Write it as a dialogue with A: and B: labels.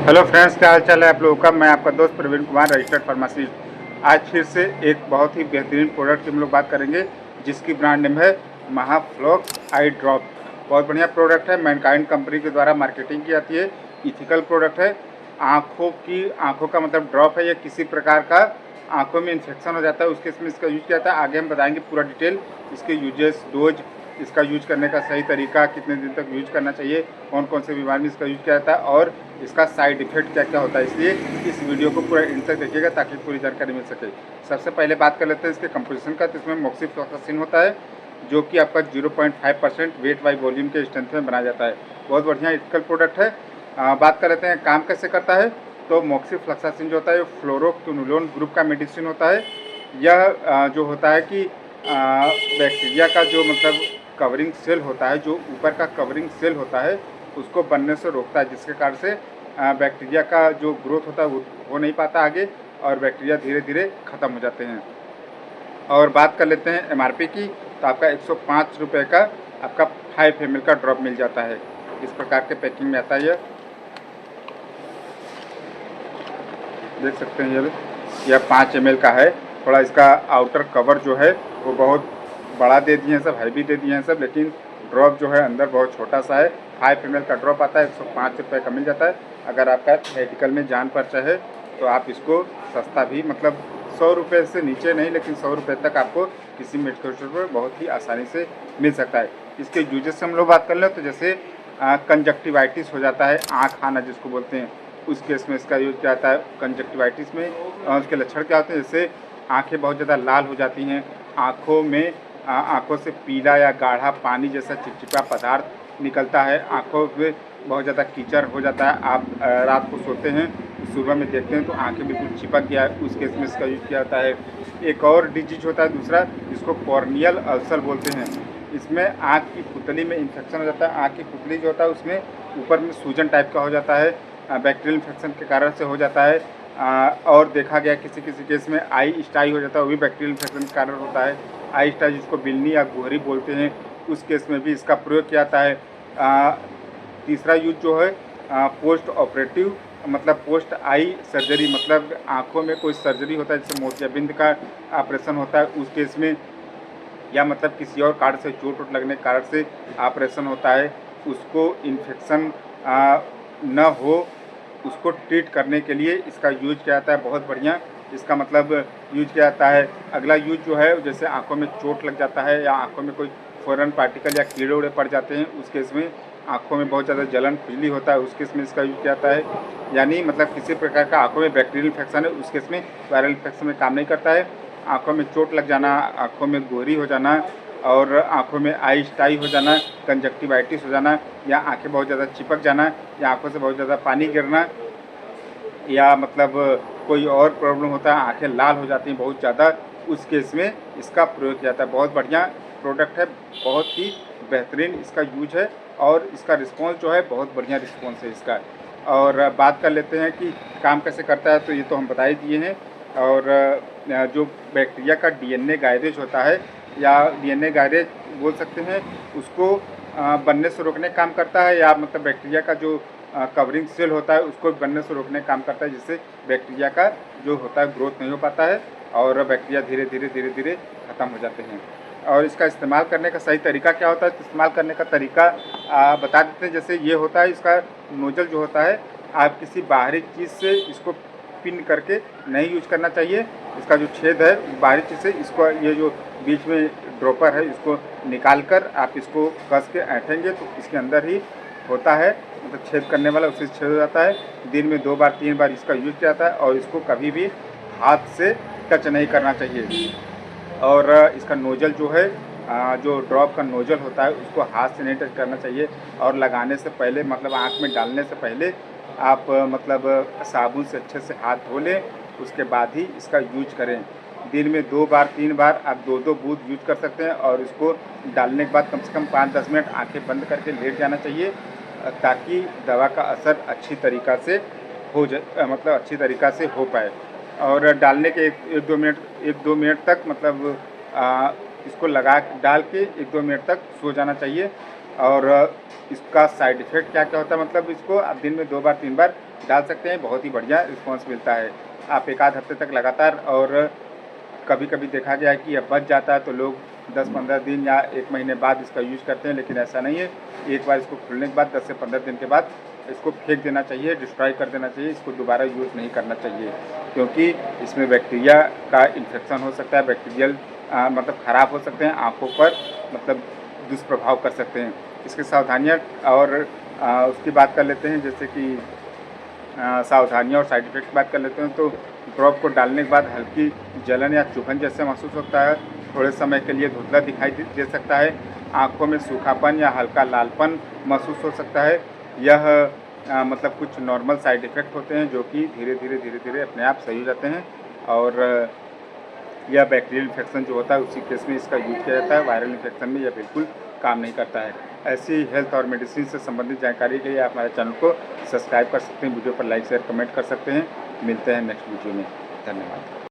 A: Hello friends, क्या हाल चाल है आप लोगों का। मैं आपका दोस्त प्रवीण कुमार, रजिस्टर्ड फार्मासिस्ट। आज फिर से एक बहुत ही बेहतरीन प्रोडक्ट की हम लोग बात करेंगे, जिसकी ब्रांड नेम है महाफ्लॉक्स आई ड्रॉप। बहुत बढ़िया प्रोडक्ट है, मैनकाइंड कंपनी के द्वारा मार्केटिंग की जाती है। इथिकल प्रोडक्ट है। आँखों का मतलब ड्रॉप है, या किसी प्रकार का आँखों में इन्फेक्शन हो जाता है उसके इसमें इसका यूज किया जाता है। आगे हम बताएंगे पूरा डिटेल, इसके यूजेस, डोज, इसका यूज करने का सही तरीका, कितने दिन तक यूज करना चाहिए, कौन कौन से बीमारी में इसका यूज किया जाता है और इसका साइड इफेक्ट क्या क्या होता है। इसलिए इस वीडियो को पूरा एंड तक देखिएगा ताकि पूरी जानकारी मिल सके। सबसे पहले बात कर लेते हैं इसके कंपोजिशन का। तो इसमें मोक्सिफ्लोक्सासिन होता है, जो कि आपका 0.5% वेट बाई वॉल्यूम के स्ट्रेंथ में बनाया जाता है। बहुत बढ़िया इथिकल प्रोडक्ट है। बात कर लेते हैं काम कैसे करता है। तो मोक्सिफ्लोक्सासिन जो होता है फ्लोरोक्विनोलोन ग्रुप का मेडिसिन होता है। यह जो होता है कि बैक्टीरिया का जो मतलब कवरिंग सेल होता है, जो ऊपर का कवरिंग सेल होता है, उसको बनने से रोकता है, जिसके कारण से बैक्टीरिया का जो ग्रोथ होता है वो हो नहीं पाता आगे, और बैक्टीरिया धीरे धीरे ख़त्म हो जाते हैं। और बात कर लेते हैं एमआरपी की। तो आपका 105 रुपये का आपका 5 ml का ड्रॉप मिल जाता है। इस प्रकार के पैकिंग में आता है। देख सकते हैं, यह 5 ml का है। थोड़ा इसका आउटर कवर जो है वो बहुत बड़ा दे दिए हैं सब, हैवी दे दिए हैं सब, लेकिन ड्रॉप जो है अंदर बहुत छोटा सा है। 5 ml का ड्रॉप आता है, 105 रुपये का मिल जाता है। अगर आपका मेडिकल में जान पर्चा है तो आप इसको सस्ता भी, मतलब 100 रुपये से नीचे नहीं, लेकिन 100 रुपये तक आपको किसी मेडिकल स्टोर पर बहुत ही आसानी से मिल सकता है। इसके यूजेस से हम लोग बात कर लें तो जैसे कंजक्टिवाइटिस हो जाता है, आँख आना जिसको बोलते हैं, उस केस में इसका यूज किया जाता है। कंजक्टिवाइटिस में उसके लक्षण क्या होते हैं, जैसे आंखें बहुत ज़्यादा लाल हो जाती हैं, आंखों से पीला या गाढ़ा पानी जैसा चिपचिपा पदार्थ निकलता है, आंखों में बहुत ज़्यादा कीचड़ हो जाता है। आप रात को सोते हैं, सुबह में देखते हैं तो आंखें बिल्कुल चिपक गया है, उस केस में इसका यूज किया जाता है। एक और डिजीज होता है दूसरा, जिसको कॉर्नियल अल्सर बोलते हैं। इसमें आँख की पुतली में इन्फेक्शन हो जाता है। आँख की पुतली जो होता है उसमें ऊपर में सूजन टाइप का हो जाता है, बैक्टीरियल इन्फेक्शन के कारण से हो जाता है। और देखा गया किसी किसी केस में आई स्टाई हो जाता है, वो भी बैक्टीरियल इन्फेक्शन के कारण होता है। आई स्टाई जिसको बिल्ली या गोहरी बोलते हैं, उस केस में भी इसका प्रयोग किया जाता है। तीसरा यूज जो है पोस्ट ऑपरेटिव, मतलब पोस्ट आई सर्जरी, मतलब आँखों में कोई सर्जरी होता है, जैसे मोतियाबिंद का ऑपरेशन होता है उस केस में, या मतलब किसी और कारण से चोट वोट लगने के कारण से ऑपरेशन होता है, उसको इन्फेक्शन न हो, उसको ट्रीट करने के लिए इसका यूज किया जाता है। बहुत बढ़िया इसका मतलब यूज किया जाता है। अगला यूज जो है, जैसे आंखों में चोट लग जाता है या आंखों में कोई फॉरेन पार्टिकल या कीड़े उड़े पड़ जाते हैं, उस केस में आंखों में बहुत ज़्यादा जलन खुजली होता है, उस केस में इसका यूज किया जाता है। यानी मतलब किसी प्रकार का आंखों में बैक्टीरियल इन्फेक्शन है, उस केस में वायरल इन्फेक्शन में काम नहीं करता है। आंखों में चोट लग जाना, आंखों में गोहरी हो जाना, और आंखों में आई स्टाई हो जाना, कंजक्टिवाइटिस हो जाना, या आंखें बहुत ज़्यादा चिपक जाना, या आंखों से बहुत ज़्यादा पानी गिरना, या मतलब कोई और प्रॉब्लम होता है, आंखें लाल हो जाती हैं बहुत ज़्यादा, उस केस में इसका प्रयोग किया जाता है। बहुत बढ़िया प्रोडक्ट है, बहुत ही बेहतरीन इसका यूज है, और इसका रिस्पॉन्स जो है बहुत बढ़िया रिस्पॉन्स है इसका। और बात कर लेते हैं कि काम कैसे करता है, तो ये तो हम बता ही दिए हैं। और जो बैक्टीरिया का डीएनए गायरेज होता है, या डीएनए गायरेज बोल सकते हैं, उसको बनने से रोकने का काम करता है, या मतलब बैक्टीरिया का जो कवरिंग सेल होता है उसको बनने से रोकने का काम करता है, जिससे बैक्टीरिया का जो होता है ग्रोथ नहीं हो पाता है, और बैक्टीरिया धीरे धीरे ख़त्म हो जाते हैं। और इसका इस्तेमाल करने का सही तरीका क्या होता है, तो इस्तेमाल करने का तरीका बता देते हैं। जैसे ये होता है, इसका नोजल जो होता है, आप किसी बाहरी चीज़ से इसको पिन करके नहीं यूज करना चाहिए। इसका जो छेद है बाहरी चीज़ से, इसको ये जो बीच में ड्रॉपर है इसको निकाल कर आप इसको कस के ऐंठेंगे तो इसके अंदर ही होता है, मतलब छेद करने वाला, उससे छेद हो जाता है। दिन में 2 बार 3 बार इसका यूज किया जाता है, और इसको कभी भी हाथ से टच नहीं करना चाहिए। और इसका नोजल जो है, जो ड्रॉप का नोजल होता है उसको हाथ से नहीं टच करना चाहिए। और लगाने से पहले, मतलब आँख में डालने से पहले आप मतलब साबुन से अच्छे से हाथ धो लें, उसके बाद ही इसका यूज करें। दिन में 2 बार 3 बार आप 2-2 बूंद यूज कर सकते हैं, और इसको डालने के बाद कम से कम 5-10 मिनट आंखें बंद करके लेट जाना चाहिए, ताकि दवा का असर अच्छी तरीक़ा से हो जाए, मतलब अच्छी तरीक़ा से हो पाए। और डालने के 1-2 मिनट तक, मतलब इसको डाल के 1-2 मिनट तक सो जाना चाहिए। और इसका साइड इफ़ेक्ट क्या-क्या होता है, मतलब इसको आप दिन में 2 बार 3 बार डाल सकते हैं, बहुत ही बढ़िया रिस्पॉन्स मिलता है। आप 1 आध हफ्ते तक लगातार, और कभी-कभी देखा गया है कि यह बच जाता है तो लोग 10-15 दिन या 1 महीने बाद इसका यूज़ करते हैं, लेकिन ऐसा नहीं है। एक बार इसको खुलने के बाद 10 से 15 दिन के बाद इसको फेंक देना चाहिए, डिस्ट्रॉय कर देना चाहिए, इसको दोबारा यूज़ नहीं करना चाहिए, क्योंकि इसमें बैक्टीरिया का इन्फेक्शन हो सकता है, बैक्टीरियल मतलब ख़राब हो सकते हैं, आँखों पर मतलब दुष्प्रभाव कर सकते हैं। इसकी सावधानियाँ और उसकी बात कर लेते हैं, जैसे कि सावधानियाँ और साइड इफ़ेक्ट की बात कर लेते हैं। तो ड्रॉप को डालने के बाद हल्की जलन या चुभन जैसे महसूस होता है, थोड़े समय के लिए धुंधला दिखाई दे सकता है, आँखों में सूखापन या हल्का लालपन महसूस हो सकता है। यह मतलब कुछ नॉर्मल साइड इफ़ेक्ट होते हैं, जो कि धीरे-धीरे अपने आप सही हो जाते हैं, और यह बैक्टीरियल इन्फेक्शन जो होता है उसी केस में इसका यूज़ किया जाता है। वायरल इन्फेक्शन में यह बिल्कुल काम नहीं करता है। ऐसी हेल्थ और मेडिसिन से संबंधित जानकारी के लिए आप हमारे चैनल को सब्सक्राइब कर सकते हैं, वीडियो पर लाइक शेयर कमेंट कर सकते हैं। मिलते हैं नेक्स्ट वीडियो में। धन्यवाद।